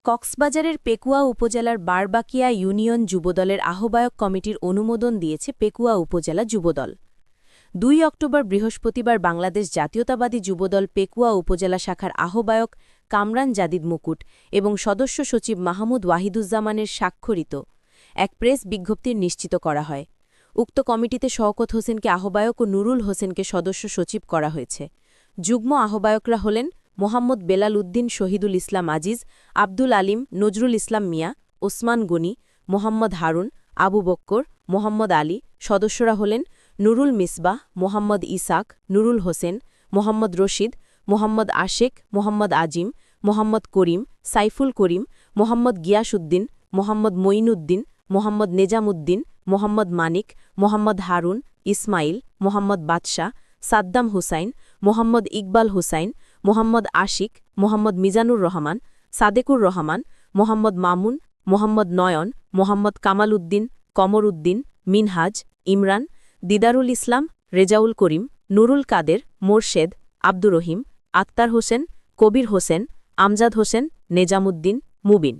কক্সবাজারের পেকুয়া উপজেলার বারবাকিয়া ইউনিয়ন যুবদলের আহ্বায়ক কমিটির অনুমোদন দিয়েছে পেকুয়া উপজেলা যুবদল। ২ অক্টোবর বৃহস্পতিবার বাংলাদেশ জাতীয়তাবাদী যুবদল পেকুয়া উপজেলা শাখার আহ্বায়ক কামরান জাদিদ মুকুট এবং সদস্য সচিব মাহমুদ ওয়াহিদুজ্জামানের স্বাক্ষরিত এক প্রেস বিজ্ঞপ্তির নিশ্চিত করা হয়। উক্ত কমিটিতে শওকত হোসেনকে আহ্বায়ক ও নুরুল হোসেনকে সদস্য সচিব করা হয়েছে। যুগ্ম আহ্বায়করা হলেন মোহাম্মদ বেলাল উদ্দিন, শহীদুল ইসলাম আজিজ, আব্দুল আলিম, নজরুল ইসলাম মিয়া, ওসমান গনি, মোহাম্মদ হারুন, আবু বক্কর, মোহাম্মদ আলী। সদস্যরা হলেন নুরুল মিসবাহ, মোহাম্মদ ইসাক, নুরুল হোসেন, মোহাম্মদ রশিদ, মোহাম্মদ আশেক, মোহাম্মদ আজিম, মোহাম্মদ করিম, সাইফুল করিম, মোহাম্মদ গিয়াসউদ্দিন, মোহাম্মদ মঈনউদ্দিন, মোহাম্মদ নেজামউদ্দিন, মোহাম্মদ মানিক, মোহাম্মদ হারুন, ইসমাইল, মোহাম্মদ বাদশাহ, সাদ্দাম হুসাইন, মোহাম্মদ ইকবাল হুসাইন, মোহাম্মদ আশিক, মোহাম্মদ মিজানুর রহমান, সাদেকুর রহমান, মোহাম্মদ মামুন, মোহাম্মদ নয়ন, মোহাম্মদ কামাল উদ্দিন, কমর উদ্দিন, মিনহাজ, ইমরান, দিদারুল ইসলাম, রেজাউল করিম, নুরুল কাদের, মোরশেদ, আব্দুর রহিম, আক্তার হোসেন, কবির হোসেন, আমজাদ হোসেন, নেজামুদ্দিন, মুবিন।